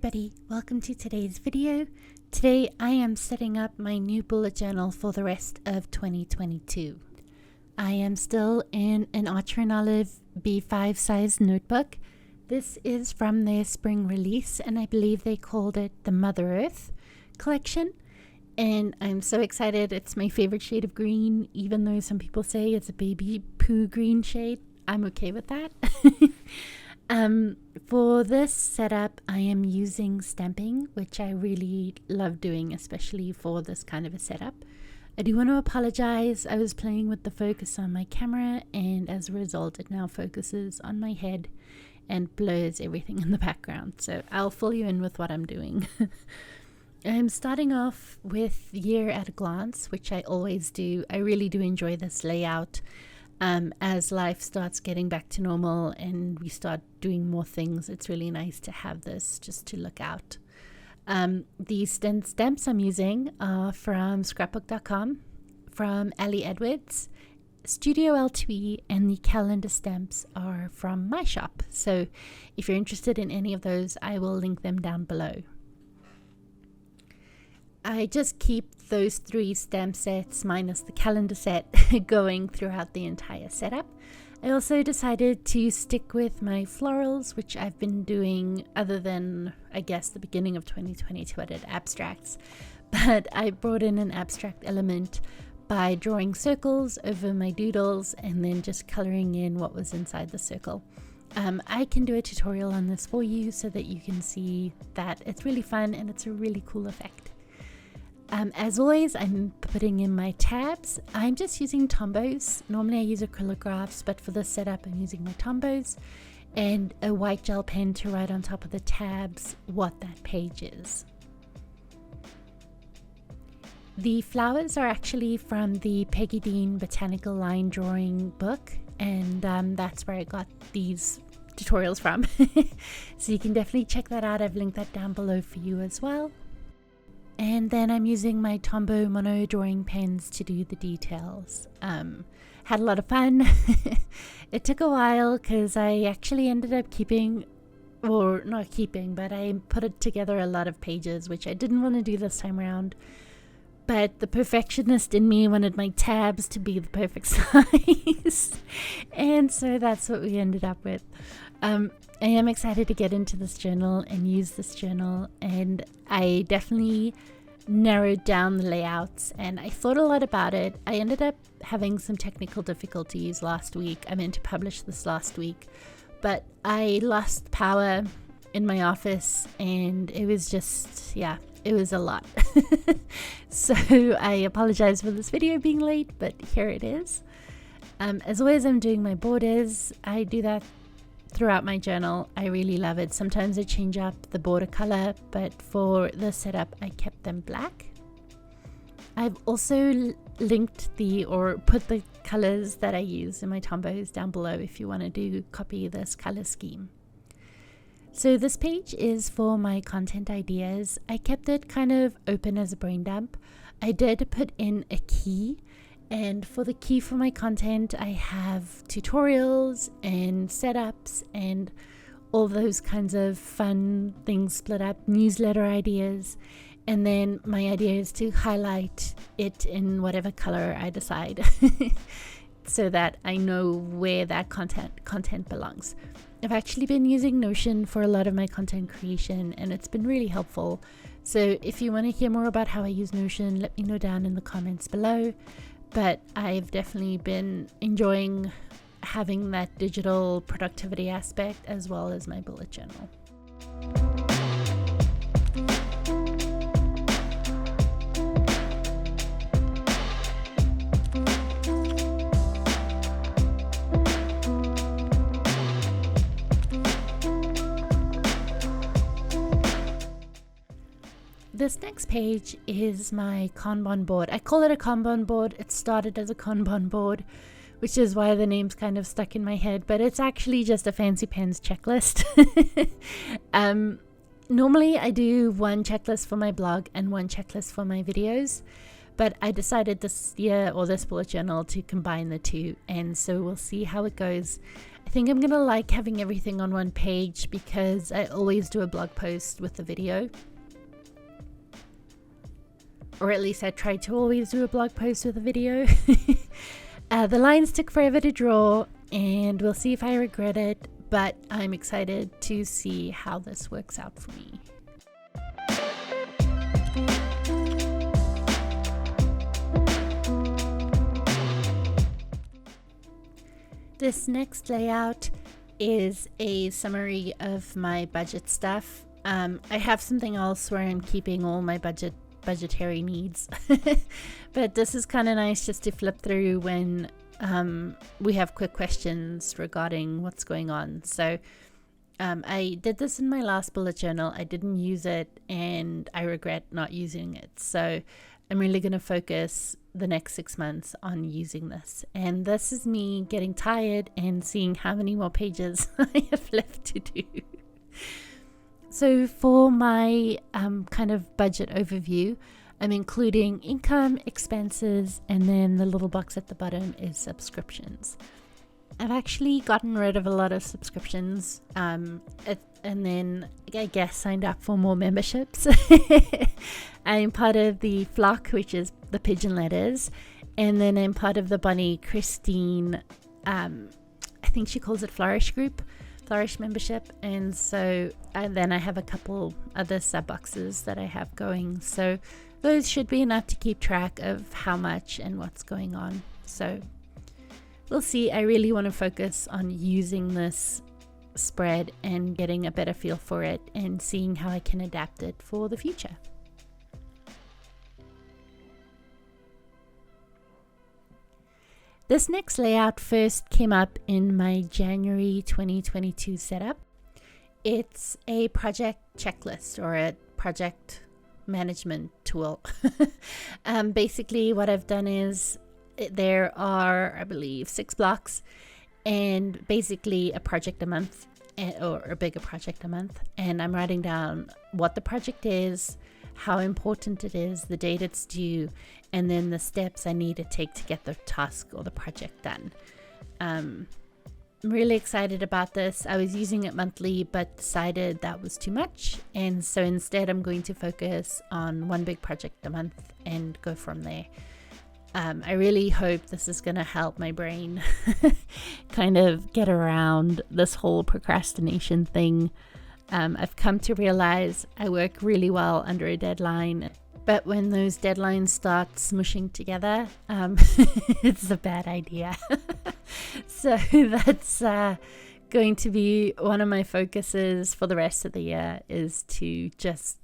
everybody, welcome to today's video. Today I am setting up my new bullet journal for the rest of 2022. I am still in an Archer and Olive B5 size notebook. This is from their spring release and I believe they called it the Mother Earth collection. And I'm so excited. It's my favorite shade of green, even though some people say it's a baby poo green shade. I'm okay with that. For this setup, I am using stamping, which I really love doing, especially for this kind of a setup. I do want to apologize. I was playing with the focus on my camera, and as a result, it now focuses on my head and blurs everything in the background. So I'll fill you in with what I'm doing. I'm starting off with Year at a Glance, which I always do. I really do enjoy this layout. As life starts getting back to normal and we start doing more things, it's really nice to have this just to look out. The stamps I'm using are from scrapbook.com, from Ali Edwards, Studio L2E, and the calendar stamps are from my shop. So if you're interested in any of those, I will link them down below. I just keep those 3 stamp sets minus the calendar set going throughout the entire setup. I also decided to stick with my florals, which I've been doing other than, I guess, the beginning of 2022 I did abstracts. But I brought in an abstract element by drawing circles over my doodles and then just coloring in what was inside the circle. I can do a tutorial on this for you so that you can see that it's really fun and it's a really cool effect. As always, I'm putting in my tabs. I'm just using Tombos. Normally I use acrylic, but for this setup I'm using my Tombos and a white gel pen to write on top of the tabs what that page is. The flowers are actually from the Peggy Dean Botanical Line Drawing book, and that's where I got these tutorials from. So you can definitely check that out. I've linked that down below for you as well. And then I'm using my Tombow mono drawing pens to do the details. Had a lot of fun. It took a while because I actually ended up but I put together a lot of pages, which I didn't want to do this time around. But the perfectionist in me wanted my tabs to be the perfect size. And so that's what we ended up with. I am excited to get into this journal and use this journal, and I definitely narrowed down the layouts and I thought a lot about it. I ended up having some technical difficulties last week. I meant to publish this last week, but I lost power in my office and it was just, it was a lot. So I apologize for this video being late, but here it is. As always, I'm doing my borders. I do that throughout my journal. I really love it. Sometimes I change up the border color, but for the setup I kept them black. I've also linked put the colors that I use in my Tombos down below if you want to copy this color scheme. So this page is for my content ideas. I kept it kind of open as a brain dump. I did put in a key, and for the key for my content I have tutorials and setups and all those kinds of fun things split up, newsletter ideas, and then my idea is to highlight it in whatever color I decide so that I know where that content belongs. I've actually been using Notion for a lot of my content creation and it's been really helpful. So if you want to hear more about how I use Notion, let me know down in the comments below. But I've definitely been enjoying having that digital productivity aspect as well as my bullet journal. This next page is my Kanban board. I call it a Kanban board. It started as a Kanban board, which is why the name's kind of stuck in my head, but it's actually just a fancy pants checklist. Normally I do one checklist for my blog and one checklist for my videos, but I decided this year, or this bullet journal, to combine the two, and so we'll see how it goes. I think I'm gonna like having everything on one page because I always do a blog post with the video, or at least I try to always do a blog post with a video. The lines took forever to draw, and we'll see if I regret it, but I'm excited to see how this works out for me. This next layout is a summary of my budget stuff. I have something else where I'm keeping all my budgetary needs, but this is kind of nice just to flip through when we have quick questions regarding what's going on. So I did this in my last bullet journal. I didn't use it and I regret not using it. So I'm really going to focus the next 6 months on using this. And this is me getting tired and seeing how many more pages I have left to do. So for my kind of budget overview, I'm including income, expenses, and then the little box at the bottom is subscriptions. I've actually gotten rid of a lot of subscriptions, and then I guess signed up for more memberships. I'm part of the Flock, which is the pigeon letters, and then I'm part of the Bonnie Christine, I think she calls it Flourish membership, and so then I have a couple other sub boxes that I have going, so those should be enough to keep track of how much and what's going on. So we'll see. I really want to focus on using this spread and getting a better feel for it and seeing how I can adapt it for the future. This next layout first came up in my January 2022 setup. It's a project checklist or a project management tool. Basically what I've done is there are, I believe, 6 blocks and basically a project a month, or a bigger project a month, and I'm writing down what the project is, how important it is, the date it's due, and then the steps I need to take to get the task or the project done. I'm really excited about this. I was using it monthly but decided that was too much, and so instead I'm going to focus on one big project a month and go from there. I really hope this is going to help my brain kind of get around this whole procrastination thing. I've come to realize I work really well under a deadline, but when those deadlines start smushing together, it's a bad idea. So that's going to be one of my focuses for the rest of the year, is to just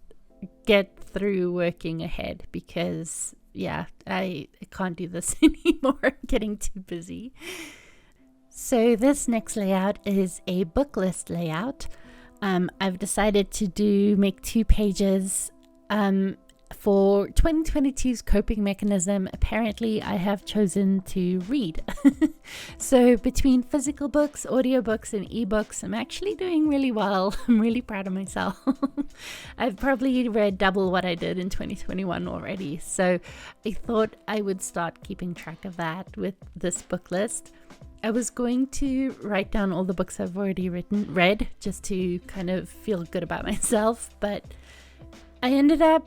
get through working ahead, because I can't do this anymore. I'm getting too busy. So this next layout is a book list layout. I've decided to make 2 pages for 2022's coping mechanism. Apparently I have chosen to read. So between physical books, audiobooks, and ebooks, I'm actually doing really well. I'm really proud of myself. I've probably read double what I did in 2021 already. So I thought I would start keeping track of that with this book list. I was going to write down all the books I've already read, just to kind of feel good about myself, but I ended up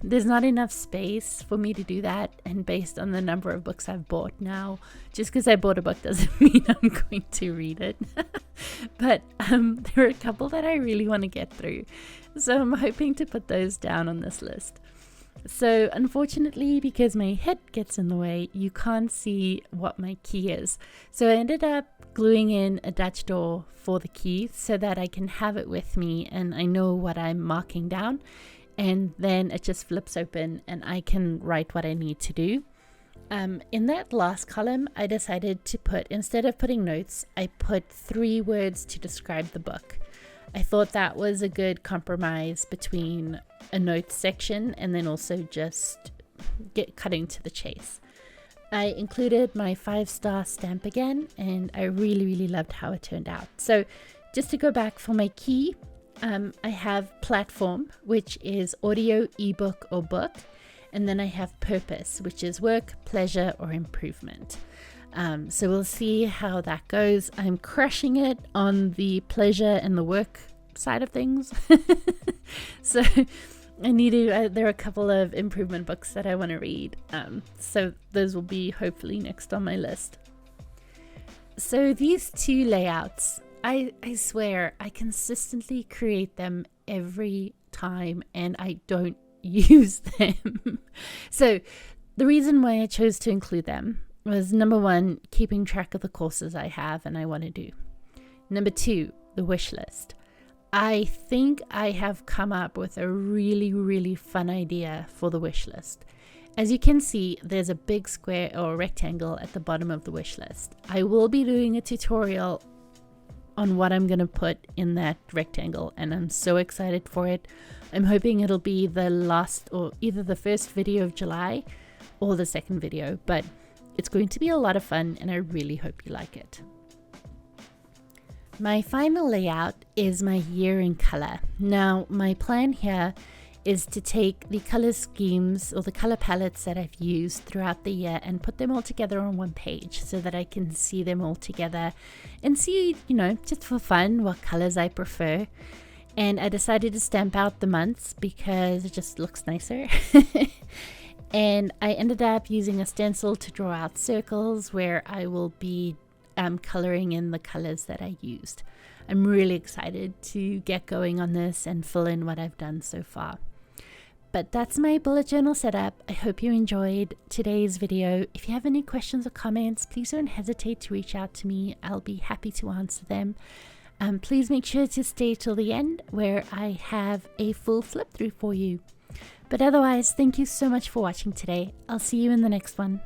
there's not enough space for me to do that, and based on the number of books I've bought now, just because I bought a book doesn't mean I'm going to read it. But there are a couple that I really want to get through, so I'm hoping to put those down on this list. So unfortunately, because my head gets in the way, you can't see what my key is. So I ended up gluing in a Dutch door for the key so that I can have it with me and I know what I'm marking down. And then it just flips open and I can write what I need to do. In that last column, I decided to put, instead of putting notes, I put 3 words to describe the book. I thought that was a good compromise between a notes section and then also just cutting to the chase. I included my 5-star stamp again, and I really loved how it turned out. So just to go back for my key, I have platform, which is audio, ebook, or book. And then I have purpose, which is work, pleasure, or improvement. So we'll see how that goes. I'm crushing it on the pleasure and the work side of things. So I need to, there are a couple of improvement books that I want to read. So those will be hopefully next on my list. So these two layouts, I swear I consistently create them every time and I don't use them. So the reason why I chose to include them was, number one, keeping track of the courses I have and I want to do. Number two, the wish list. I think I have come up with a really, really fun idea for the wish list. As you can see, there's a big square or rectangle at the bottom of the wish list. I will be doing a tutorial on what I'm going to put in that rectangle, and I'm so excited for it. I'm hoping it'll be the last, or either the first video of July or the second video, but it's going to be a lot of fun and I really hope you like it. My final layout is my year in color. Now, my plan here is to take the color schemes or the color palettes that I've used throughout the year and put them all together on one page so that I can see them all together and see, just for fun, what colors I prefer. And I decided to stamp out the months because it just looks nicer. And I ended up using a stencil to draw out circles where I will be coloring in the colors that I used. I'm really excited to get going on this and fill in what I've done so far. But that's my bullet journal setup. I hope you enjoyed today's video. If you have any questions or comments, please don't hesitate to reach out to me. I'll be happy to answer them. Please make sure to stay till the end where I have a full flip through for you. But otherwise, thank you so much for watching today. I'll see you in the next one.